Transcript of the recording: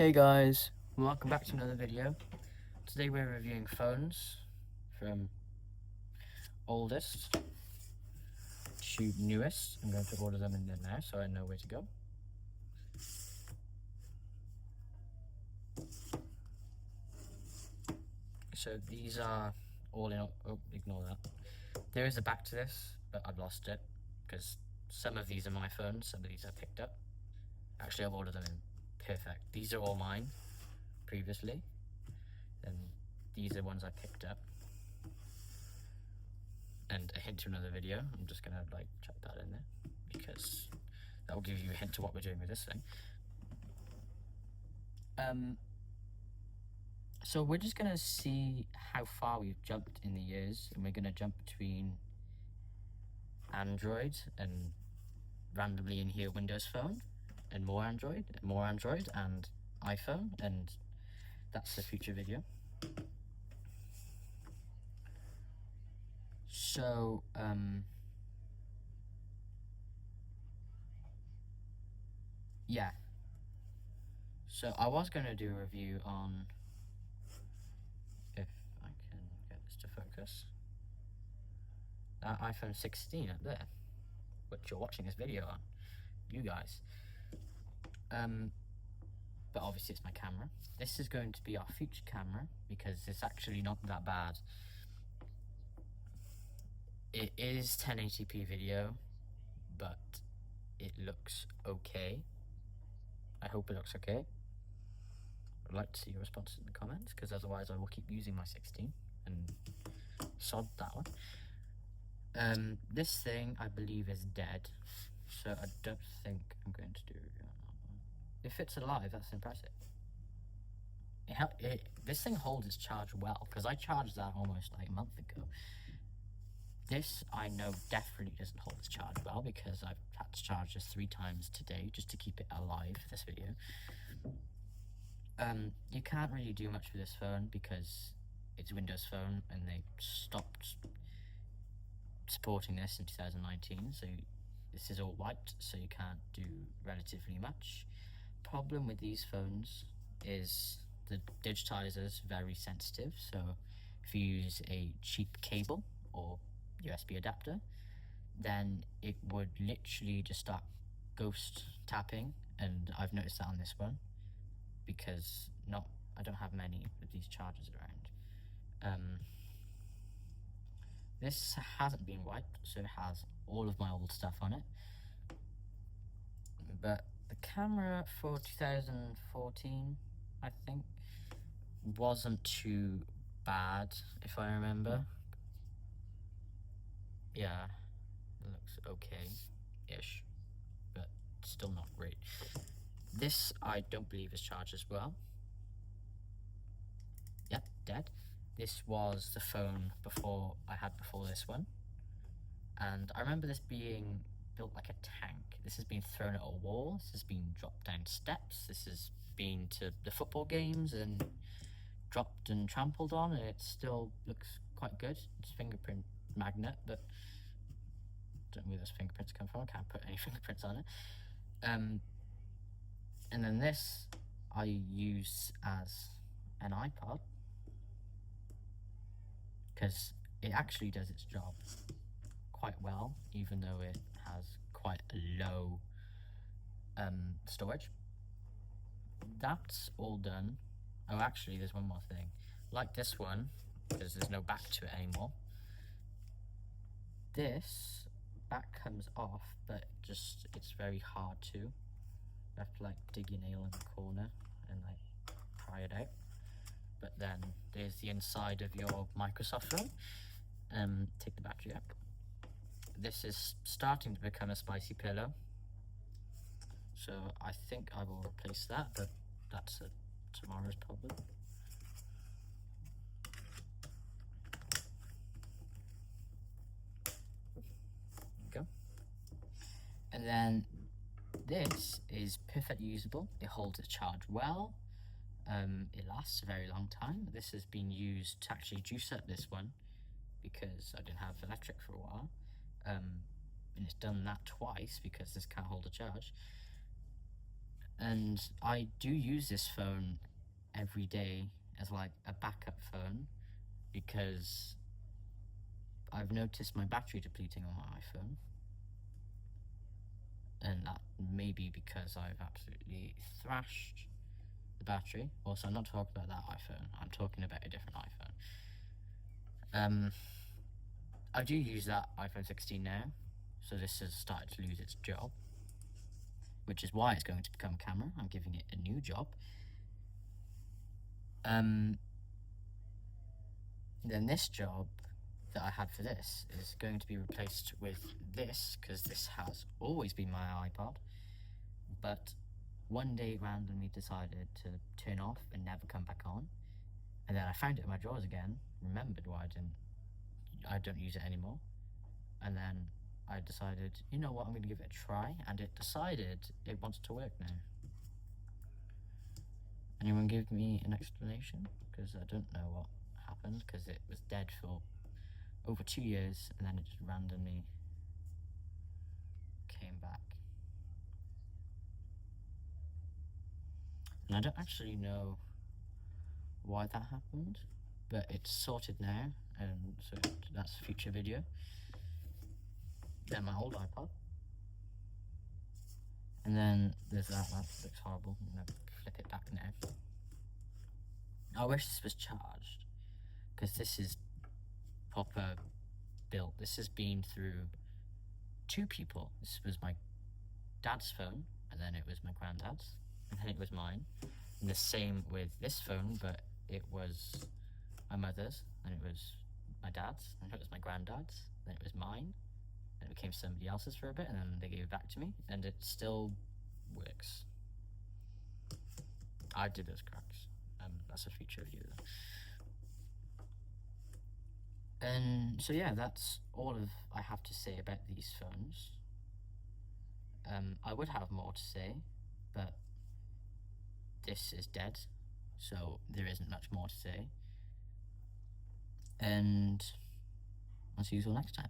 Hey guys, welcome back to another video. Today we're reviewing phones from oldest to newest. I'm going to order them in there now so I know where to go. So these are all in, oh, ignore that. There is a back to this, but I've lost it because some of these are my phones, some of these I picked up. Actually, I've ordered them in perfect. These are all mine previously, and these are ones I picked up. And a hint to another video. I'm just gonna chuck that in there because that will give you a hint to what we're doing with this thing. So we're just gonna see how far we've jumped in the years, and we're gonna jump between Android and randomly in here Windows Phone, and more Android, and iPhone, and that's the future video. So yeah. So I was gonna do a review on, if I can get this to focus, that iPhone 16 up there, which you're watching this video on, you guys. But obviously it's my camera. This is going to be our future camera because it's actually not that bad. It is 1080p video, but it looks okay. I hope it looks okay. I'd like to see your responses in the comments, because otherwise I will keep using my 16 and sod that one. This thing I believe is dead, so I don't think I'm going to do a review on that one. If it's alive, that's impressive. This thing holds its charge well, because I charged that almost like a month ago. This I know definitely doesn't hold its charge well, because I've had to charge this 3 times today just to keep it alive for this video. You can't really do much with this phone because it's Windows Phone and they stopped supporting this in 2019, so this is all white, so you can't do relatively much. Problem with these phones is the digitizer is very sensitive, so if you use a cheap cable or USB adapter, then it would literally just start ghost tapping, and I've noticed that on this one because I don't have many of these chargers around. This hasn't been wiped, so it has all of my old stuff on it, but the camera for 2014, I think, wasn't too bad, if I remember. Yeah, it looks okay-ish, but still not great. This I don't believe is charged as well. Yep, dead. This was the phone I had before this one, and I remember this being built like a tank. This has been thrown at a wall, this has been dropped down steps, this has been to the football games and dropped and trampled on, and it still looks quite good. It's fingerprint magnet, but I don't know where those fingerprints come from. I can't put any fingerprints on it. And then this I use as an iPod because it actually does its job quite well, even though it has quite a low storage. That's all done. Oh, actually, there's one more thing. Like this one, because there's no back to it anymore. This back comes off, but it's very hard to. You have to dig your nail in the corner and pry it out. But then there's the inside of your Microsoft phone. Take the battery out. This is starting to become a spicy pillow, so I think I will replace that, but that's tomorrow's problem. There you go. And then this is perfectly usable. It holds its charge well. It lasts a very long time. This has been used to actually juice up this one because I didn't have electric for a while. And it's done that twice because this can't hold a charge. And I do use this phone every day as like a backup phone because I've noticed my battery depleting on my iPhone. And that may be because I've absolutely thrashed the battery. Also, I'm not talking about that iPhone, I'm talking about a different iPhone. I do use that iPhone 16 now, so this has started to lose its job, which is why it's going to become a camera. I'm giving it a new job. Then this job that I had for this is going to be replaced with this, because this has always been my iPod, but one day it randomly decided to turn off and never come back on, and then I found it in my drawers again, remembered why I don't use it anymore, and then I decided, you know what, I'm going to give it a try, and it decided it wants to work now. Anyone give me an explanation? Because I don't know what happened, because it was dead for over 2 years, and then it just randomly came back. And I don't actually know why that happened, but it's sorted now, and so that's a future video. Then my old iPod. And then there's that looks horrible. I'm gonna flip it back now. I wish this was charged, because this is proper built. This has been through 2 people. This was my dad's phone, and then it was my granddad's, and then it was mine. And the same with this phone, but it was my mother's, and it was my dad's, and it was my granddad's, then it was mine, and it became somebody else's for a bit, and then they gave it back to me, and it still works. I did those cracks. That's a future video though. And so yeah, that's all I have to say about these phones. I would have more to say, but this is dead, so there isn't much more to say. And I'll see you all next time.